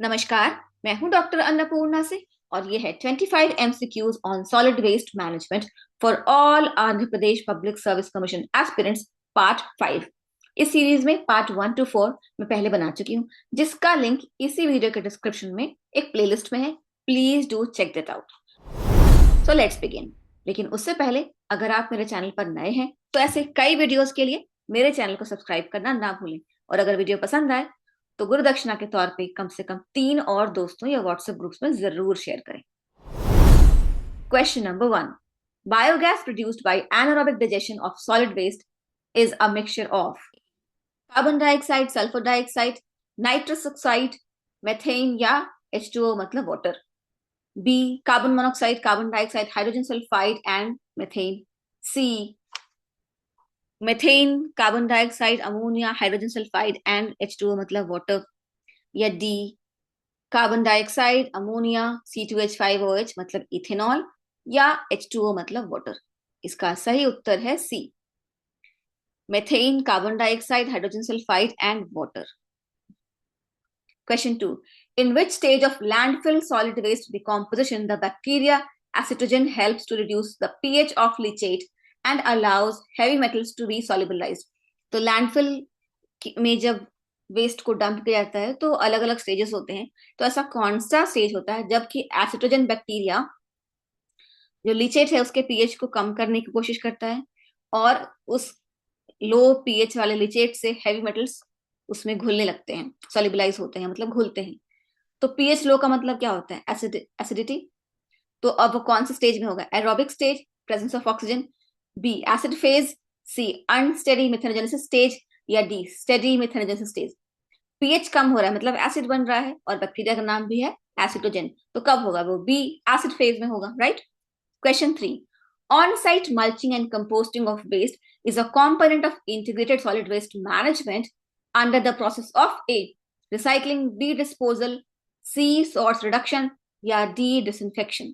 नमस्कार। मैं हूं डॉक्टर अन्नपूर्णा से और ये है 25 MCQs on solid waste management for all Andhra Pradesh public service commission aspirants part 5। इस सीरीज में पार्ट 1 to 4 मैं पहले बना चुकी हूँ, जिसका लिंक इसी वीडियो के डिस्क्रिप्शन में एक प्लेलिस्ट में है। Please do check that out. So let's begin. लेकिन उससे पहले अगर आप मेरे चैनल पर नए हैं तो ऐसे कई वीडियोस के लिए मेरे चैनल को सब्सक्राइब करना ना भूलें, और अगर वीडियो पसंद आए तो गुरु दक्षिणा के तौर पे कम से कम 3 और दोस्तों या व्हाट्सएप ग्रुप्स में जरूर शेयर करें। Question number 1। Biogas produced by anaerobic digestion of solid waste is a mixture of carbon dioxide, sulphur dioxide, nitrous oxide, methane या H2O मतलब water. B carbon monoxide, carbon dioxide, hydrogen sulphide and methane. C methane, carbon dioxide, ammonia, hydrogen sulphide and H2O मतलब water. या D carbon dioxide, ammonia, C2H5OH मतलब ethanol या H2O मतलब water. इसका सही उत्तर है C, methane, carbon dioxide, hydrogen sulphide and water. Question 2. In which stage of landfill solid waste decomposition the bacteria acetogen helps to reduce the pH of leachate and allows heavy metals to be solubilized? तो landfill में जब waste को dump किया जाता है तो अलग अलग स्टेजेस होते हैं। तो ऐसा कौन सा स्टेज होता है जबकि एसिटोजन बैक्टीरिया जो लीचेट है उसके पीएच को कम करने की कोशिश करता है और उस लो पीएच वाले लीचेट से हैवी मेटल्स उसमें घुलने लगते हैं, सॉल्युबलाइज होते हैं मतलब घुलते हैं। तो पीएच लो का मतलब क्या होता है? एसिडिटी। तो अब वो कौन से स्टेज में होगा? Aerobic stage, presence of oxygen. B acid phase. C unsteady methanogenesis stage. या D steady methanogenesis stage. PH कम हो रहा है मतलब एसिड बन रहा है और बैक्टीरिया का नाम भी है एसिटोजन, तो कब होगा? वो बी एसिड फेज में होगा, right. Question 3. On-site mulching and composting of waste is a component of integrated solid waste management under the process of A. Recycling, B. Disposal, C. Source reduction या D. Disinfection.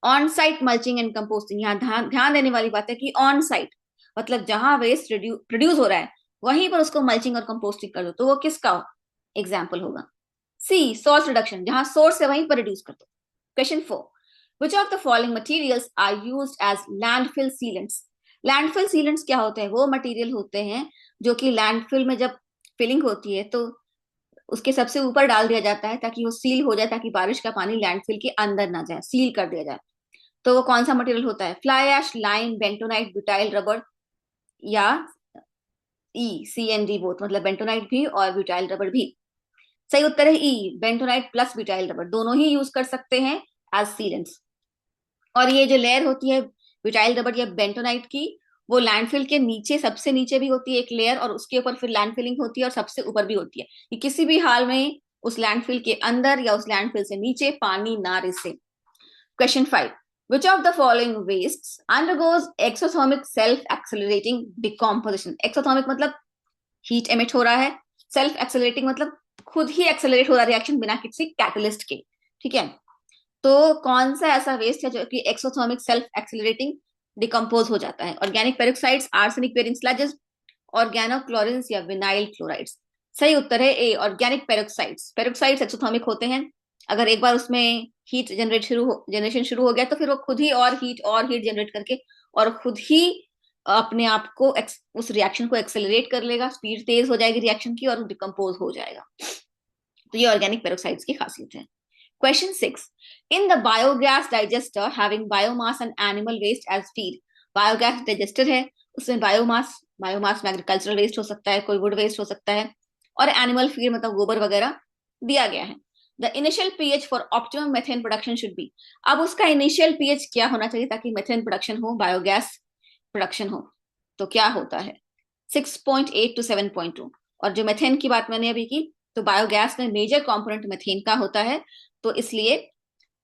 On-site mulching and composting, यहाँ ध्यान देने वाली बात है कि on-site मतलब जहां वेस्ट प्रोड्यूस हो रहा है वहीं पर उसको मल्चिंग और कंपोस्टिंग कर दो, तो वो किसका एग्जाम्पल होगा? सी सोर्स रिडक्शन, जहां सोर्स है वहीं पर रिड्यूस कर दो। Question 4. Which of the following materials are used as landfill sealants? Landfill sealants क्या होते हैं? वो मटेरियल होते हैं जो कि लैंडफिल में जब फिलिंग होती है तो उसके सबसे ऊपर डाल दिया जाता है ताकि वो सील हो जाए, ताकि बारिश का पानी लैंडफिल के अंदर ना जाए, सील कर दिया जाए। तो वो कौन सा मटेरियल होता है? Fly ash, lime, bentonite, butyl rubber या ई CND बोथ मतलब बेंटोनाइट भी और ब्यूटाइल रबर भी। सही उत्तर है E, bentonite plus butyl rubber दोनों ही यूज कर सकते हैं एज सीलेंट्स। और ये जो लेयर होती है ब्यूटाइल रबर या बेंटोनाइट की, वो लैंडफिल के नीचे, सबसे नीचे भी होती है एक लेयर और उसके ऊपर फिर लैंडफिलिंग होती है और सबसे ऊपर भी होती है। ये किसी भी हाल में उस लैंडफिल के अंदर या उस लैंडफिल से नीचे पानी ना Rise. Question 5. Which of the following wastes undergoes exothermic self-accelerating decomposition? Exothermic मतलब हीट एमिट हो रहा है, सेल्फ एक्सेलरेटिंग मतलब खुद ही एक्सेलरेट हो रहा है रिएक्शन बिना किसी कैटलिस्ट के, ठीक है। तो कौन सा ऐसा वेस्ट है जो कि एक्सोथर्मिक सेल्फ एक्सेलरेटिंग डिकम्पोज हो जाता है? ऑर्गेनिक पेरोक्साइड्स, आर्सेनिक बेरिंग स्लजेस, ऑर्गेनोक्लोरिन्स या विनाइल क्लोराइड्स। सही उत्तर है ए, ऑर्गेनिक पेरोक्साइड्स। पेरोक्साइड्स एक्सोथर्मिक होते हैं, अगर एक बार उसमें हीट जनरेशन शुरू हो गया तो फिर वो खुद ही और हीट जनरेट करके और खुद ही अपने आप को उस रिएक्शन को एक्सेलरेट कर लेगा, स्पीड तेज हो जाएगी रिएक्शन की और डिकम्पोज हो जाएगा। तो ये ऑर्गेनिक पेरोक्साइड्स की खासियत है। Question 6. In the biogas digester having biomass and animal waste as feed, biogas digester है, उसमें बायोमास में एग्रीकल्चरल वेस्ट हो सकता है, कोई वुड वेस्ट हो सकता है, और एनिमल फीड मतलब गोबर वगैरह दिया गया है। The initial pH for optimum methane production should be, अब उसका इनिशियल पीएच क्या होना चाहिए ताकि मेथेन प्रोडक्शन हो, बायोगैस प्रोडक्शन हो? तो क्या होता है? 6.8 to 7.2। और जो मेथेन की बात मैंने अभी की, तो बायोगैस में मेजर कंपोनेंट मेथेन का होता है, तो इसलिए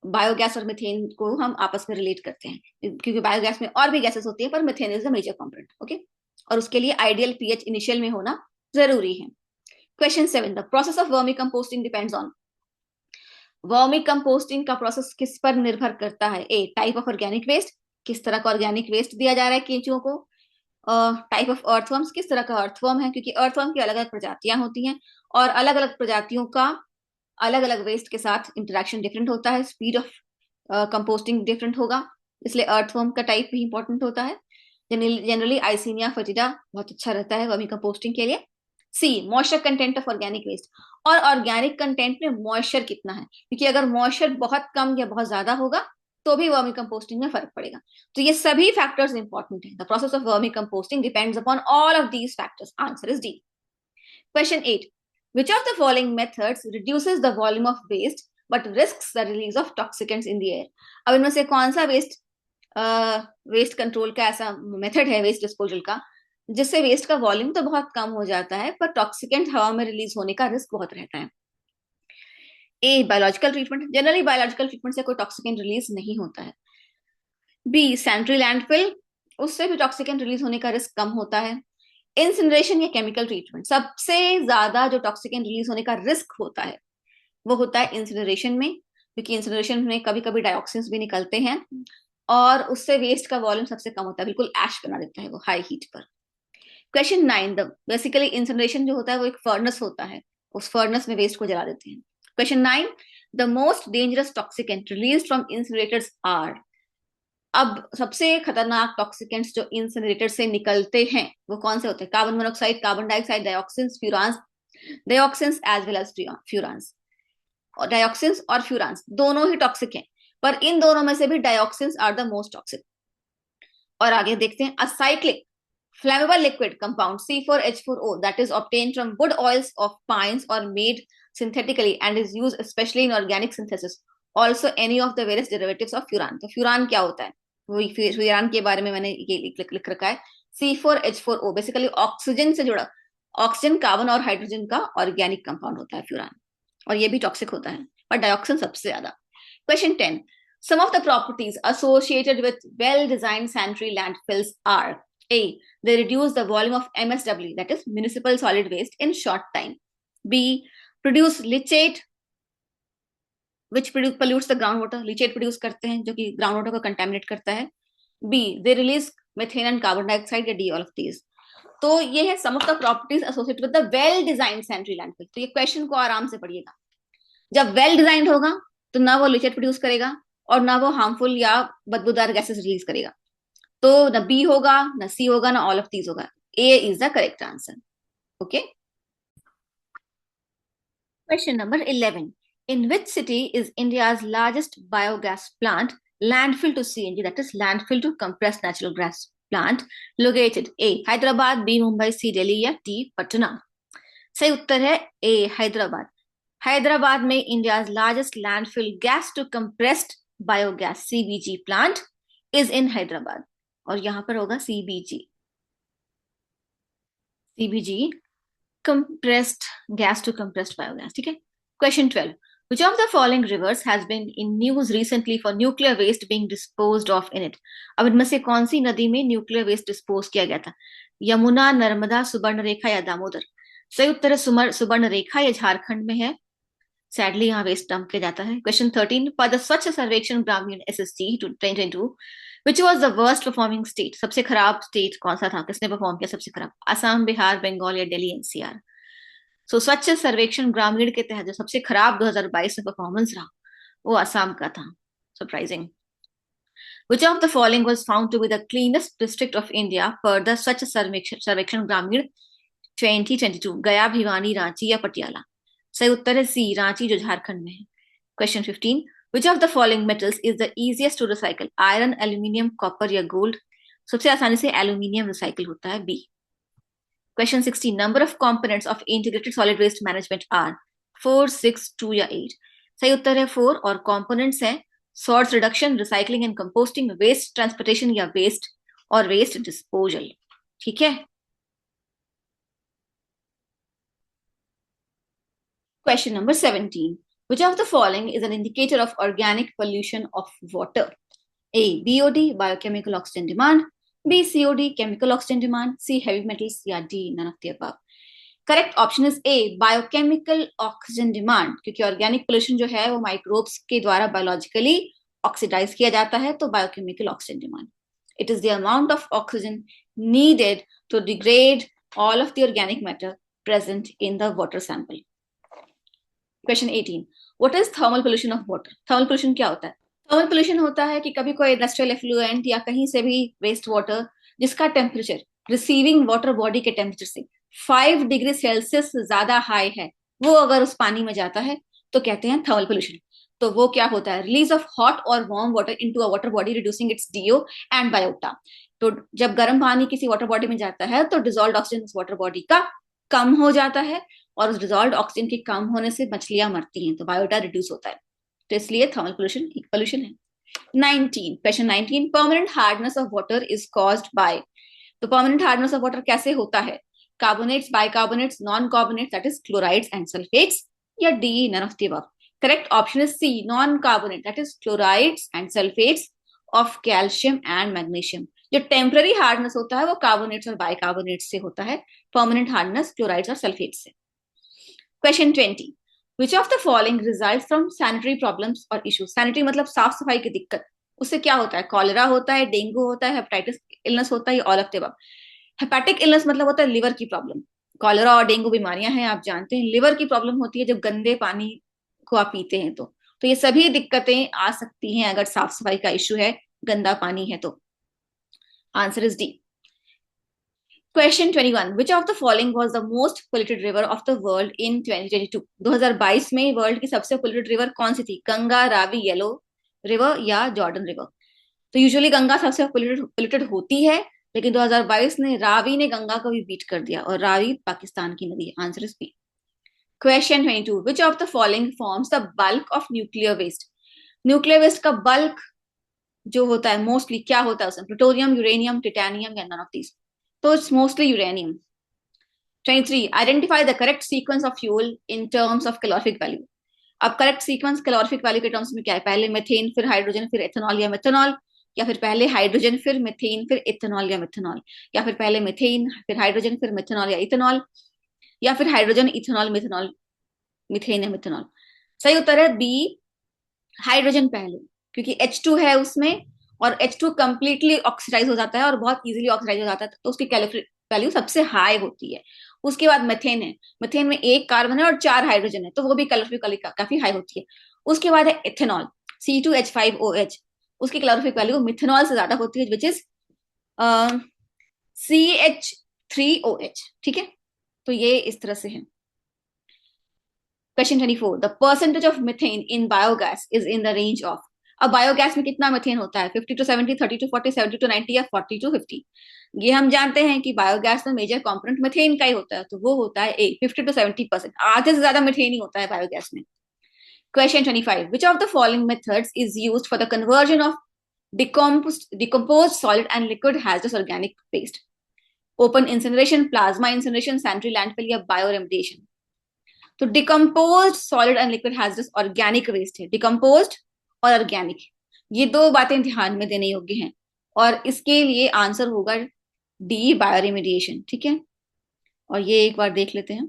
बायोगैस और मीथेन को हम आपस में रिलेट करते हैं, क्योंकि बायोगैस में और भी गैसेस होती है पर methane is the major component, okay. और उसके लिए आइडियल पीएच इनिशियल में होना जरूरी है। Question 7. The process of vermi composting depends on, vermi composting का प्रोसेस किस पर निर्भर करता है? ए टाइप ऑफ ऑर्गेनिक वेस्ट, किस तरह का ऑर्गेनिक वेस्ट दिया जा रहा है केंचुओं को। टाइप ऑफ अर्थवर्म्स, किस तरह का अर्थवर्म है, क्योंकि अर्थवर्म की अलग अलग प्रजातियां होती हैं और अलग अलग प्रजातियों का अलग अलग वेस्ट के साथ इंटरेक्शन डिफरेंट होता है, स्पीड ऑफ कंपोस्टिंग डिफरेंट होगा, इसलिए अर्थवर्म का टाइप भी इंपॉर्टेंट होता है। जनरली आइसिनिया फर्टिडा बहुत अच्छा रहता है वर्मी कंपोस्टिंग के लिए। C, moisture content of organic waste, और ऑर्गेनिक कंटेंट में मॉइस्चर कितना है, क्योंकि अगर मॉइस्चर बहुत कम या बहुत ज्यादा होगा तो भी वर्मी कंपोस्टिंग में फर्क पड़ेगा। तो ये सभी फैक्टर्स इंपॉर्टेंट है। The process of vermi composting depends upon all of these factors. Answer is D. Question 8, which of the following methods reduces the volume of waste but risks the release of toxicants in the air? अब इनमें से कौन सा waste control का ऐसा method है waste disposal का जिससे वेस्ट का वॉल्यूम तो बहुत कम हो जाता है पर टॉक्सिकेंट हवा में रिलीज होने का रिस्क बहुत रहता है? A, biological treatment. Generally biological treatment से कोई टॉक्सिकेंट रिलीज नहीं होता है। बी, सैनिटरी लैंडफिल, उससे भी टॉक्सिकेंट रिलीज होने का रिस्क कम होता है। इंसिनरेशन या केमिकल ट्रीटमेंट, सबसे ज्यादा जो टॉक्सिकेंट रिलीज होने का रिस्क होता है वो होता है इंसिनरेशन में, क्योंकि इंसिनरेशन में कभी कभी डाइऑक्सिन्स भी निकलते हैं और उससे वेस्ट का वॉल्यूम सबसे कम होता है, बिल्कुल ऐश बना देता है वो हाई हीट पर। क्वेश्चन 9, बेसिकली इंसिनरेशन जो होता है वो एक फर्नेस होता है, उस फर्नेस में वेस्ट को जला देते हैं। Question 9, the most dangerous toxicant release from incinerators are. अब सबसे खतरनाक टॉक्सिकेंट्स जो इंसिनरेटर से निकलते हैं वो कौन से होते हैं? Carbon monoxide, carbon dioxide, dioxins, furans, dioxins as well as furans. और डाइऑक्सिन्स और फ्यूरांस दोनों ही टॉक्सिक हैं, पर इन दोनों में से भी डाइऑक्सिन्स आर द मोस्ट टॉक्सिक। और आगे देखते हैं, acyclic flammable liquid compound C4H4O that is obtained from wood oils of pines or made synthetically and is used especially in organic synthesis. Also any of the various derivatives of furan. तो furan क्या होता है? वो furan के बारे में मैंने ये लिख रखा है। C4H4O बेसिकली ऑक्सीजन से जुड़ा, ऑक्सीजन, कार्बन और हाइड्रोजन का ऑर्गेनिक कंपाउंड होता है फ्यूरान, और ये भी टॉक्सिक होता है, पर डाइऑक्सिन सबसे ज्यादा। Question 10. Some of the properties associated with well-designed sanitary landfills are: A, they reduce the volume of MSW, that is municipal solid waste, in short time. B, produce leachate, which pollutes the groundwater. Leachate produce करते हैं जो कि groundwater को contaminate करता है. B, they release methane and carbon dioxide, या D, all of these. तो ये है some of the properties associated with the well-designed sanitary landfill. तो ये क्वेश्चन को आराम से पढ़िएगा। जब वेल डिजाइंड होगा तो ना वो लीचेट प्रोड्यूस करेगा और ना वो हार्मफुल या बदबूदार गैसेस रिलीज करेगा। तो ना बी होगा, ना सी होगा, ना ऑल ऑफ दीज होगा। A is the correct answer. Okay, question number 11, in which city is India's largest biogas plant landfill to CNG, that is landfill to compressed natural gas plant located? A, Hyderabad, B, Mumbai, C, Delhi, या D, Patna? सही उत्तर है ए, हैदराबाद। हैदराबाद में India's largest landfill gas to compressed biogas CBG plant is in Hyderabad, और यहां पर होगा CBG compressed gas to compressed biogas. ठीक है। Question 12, which of the following rivers has been in news recently for nuclear waste being disposed of in it? अब इनमें से कौन सी नदी में न्यूक्लियर वेस्ट डिस्पोज किया गया था? यमुना, नर्मदा, सुवर्णरेखा या दामोदर? सही उत्तर है सुवर्णरेखा, या झारखंड में है। सैडली यहाँ वेस्ट डंप किया जाता है। क्वेश्चन 13, फॉर द स्वच्छ सर्वेक्षण ग्रामीण SST 2022 which was the worst performing state? सबसे खराब स्टेट कौन सा था? किसने परफॉर्म किया सबसे खराब? असम, बिहार, बंगाल या दिल्ली एनसीआर? सो स्वच्छ सर्वेक्षण ग्रामीण के तहत जो सबसे खराब 2022 में परफॉर्मेंस रहा वो असम का था। Surprising. Which of the following was found to be the cleanest district of India per the स्वच्छ सर्वेक्षण ग्रामीण 2022? गया, भिवानी, रांची या पटियाला? सही उत्तर है सी, रांची, जो झारखंड में है। Question 15, which of the following metals is the easiest to recycle? Iron, aluminium, copper या गोल्ड? सबसे आसानी से एल्यूमिनियम रिसाइकिल होता है, B. Question 16, number of components of integrated solid waste management are 4, 6, 2 या 8? सही उत्तर है 4, और कंपोनेंट्स हैं source reduction, recycling and composting, waste transportation या वेस्ट और वेस्ट डिस्पोजल। ठीक है। Question number 17. Which of the following is an indicator of organic pollution of water? A, BOD, biochemical oxygen demand. B, COD, chemical oxygen demand. C, heavy metals, या D, none of the above. Correct option is A, biochemical oxygen demand, क्योंकि organic pollution जो है वो microbes के द्वारा biologically oxidize किया जाता है, तो biochemical oxygen demand. It is the amount of oxygen needed to degrade all of the organic matter present in the water sample. Question 18, what is thermal pollution of water? Thermal pollution क्या होता है? Thermal pollution होता है कि कभी कोई industrial effluent या कहीं से भी वेस्ट वाटर जिसका टेम्परेचर रिसीविंग वाटर बॉडी के टेम्परेचर से 5 डिग्री सेल्सियस ज्यादा हाई है, वो अगर उस पानी में जाता है तो कहते हैं थर्मल पोल्यूशन। तो वो क्या होता है? रिलीज ऑफ हॉट और warm water into a water body reducing its DO and biota. तो जब गर्म पानी किसी वाटर बॉडी में जाता है तो डिजोल्व ऑक्सीजन उस वाटर बॉडी का कम हो जाता है, और उस डिजोल्व ऑक्सीजन के कम होने से मछलियां मरती हैं, तो बायोटा रिड्यूस होता है। तो इसलिए थर्मल पोल्यूशन एक पोल्यूशन है। 19, question 19, permanent hardness of water is caused by. तो परमानेंट हार्डनेस ऑफ वाटर कैसे होता है? Carbonates, bicarbonates, non carbonates that is chlorides and sulphates, या D none of the above? Correct option is C, non carbonate that is chlorides and sulphates of calcium and magnesium. जो temporary hardness होता है वो carbonates और bicarbonates से होता है, permanent hardness chlorides और सल्फेट्स से। Question 20, which of the following result from sanitary problems और इश्यूज? सैनिटरी मतलब साफ सफाई की दिक्कत, उससे क्या होता है? कॉलेरा होता है, डेंगू होता है, हेपेटाइटिस इलनेस होता है, all of the above? Hepatic illness मतलब होता है लिवर की प्रॉब्लम। कॉलेरा और डेंगू बीमारियां हैं, आप जानते हैं। लिवर की प्रॉब्लम होती है जब गंदे पानी को आप पीते हैं, तो ये सभी दिक्कतें आ सकती हैं अगर साफ सफाई का इश्यू है, गंदा पानी है तो। Answer is D. Question 21, which of the following was the most polluted river of the world in 2022? 2022 में वर्ल्ड की सबसे पोल्यूटेड रिवर कौन सी थी? गंगा, रावी, येलो रिवर या जॉर्डन रिवर? तो यूजुअली गंगा सबसे पोल्यूटेड होती है, लेकिन 2022 ने रावी ने गंगा को भी बीट कर दिया, और रावी पाकिस्तान की नदी है। Answer is B. Question 22, which of the following forms the bulk of nuclear waste? Nuclear waste का बल्क जो होता है मोस्टली क्या होता है उसमें? प्लूटोनियम, यूरेनियम, टिटेनियम या नन ऑफ दीज? तो it's mostly uranium. 23, identify the correct sequence of fuel in terms of calorific value. अब करेक्ट सीक्वेंस कैलोरिफिक वैल्यू के टर्म्स में क्या है? पहले मीथेन, फिर हाइड्रोजन, फिर एथेनॉल या मिथेनॉल, या फिर पहले हाइड्रोजन फिर मीथेन फिर इथेनॉल या मिथेनॉल, या फिर पहले मीथेन फिर हाइड्रोजन फिर मिथेनॉल या इथेनॉल, या फिर हाइड्रोजन, इथेनॉल, मिथेनॉल, मीथेन या मिथेनॉल? सही उत्तर है बी, हाइड्रोजन पहले, क्योंकि H2 है उसमें, और H2 कंप्लीटली ऑक्सीडाइज हो जाता है और बहुत इजीली ऑक्सीडाइज हो जाता है, तो उसकी कैलोरी वैल्यू सबसे हाई होती है। उसके बाद मेथेन है, मेथेन में 1 कार्बन है और 4 हाइड्रोजन है, तो वो भी कैलोरी काफी हाई होती है। उसके बाद है इथेनॉल, C2H5OH, उसकी कैलोरिफिक वैल्यू मिथेनॉल से ज्यादा होती है, विच इज CH3OH। ठीक है, तो ये इस तरह से है। Question 24, the percentage of methane in biogas is in the range of. अब बायोगैस में कितना मिथेन होता है? 50 to 70, 30 to 40, 70 to 90 या 40 to 50? ये हम जानते हैं कि बायोगैस में मेजर कंपोनेंट मिथेन का ही होता है, तो वो होता है ए, 50 to 70%। आधे से ज्यादा मिथेन ही होता है बायोगैस में। Question 25, which of the following methods is used for the conversion of decomposed solid and liquid hazardous organic waste? Open incineration, plasma incineration, sanitary landfill या बायोरेमिडिएशन? तो decomposed solid and liquid hazardous organic waste है, decomposed और organic, ये दो बातें ध्यान में देने योग्य हैं, और इसके लिए आंसर होगा डी, बायोरेमिडिएशन। ठीक है, और ये एक बार देख लेते हैं,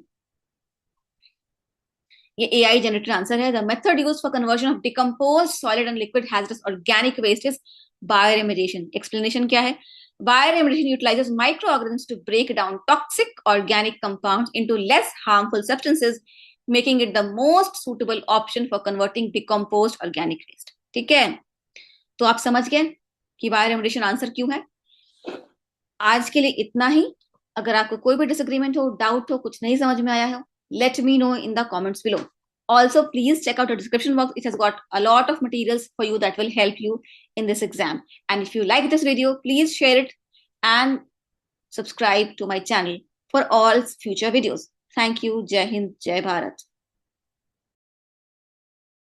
ये AI जनरेटेड आंसर है। The method used for conversion of decomposed solid and liquid hazardous organic waste is bioremediation. Explanation क्या है? Bioremediation utilizes microorganisms to break down toxic organic compounds into less harmful substances, making it the most suitable option for converting decomposed organic waste. ठीक है, तो आप समझ गए कि bioremediation answer क्यों है। आज के लिए इतना ही। अगर आपको कोई भी डिसएग्रीमेंट हो, डाउट हो, कुछ नहीं समझ में आया हो, let me know in the comments below. Also, please check out the description box. It has got a lot of materials for you that will help you in this exam. And if you like this video, please share it and subscribe to my channel for all future videos. Thank you. Jai Hind, Jai Bharat.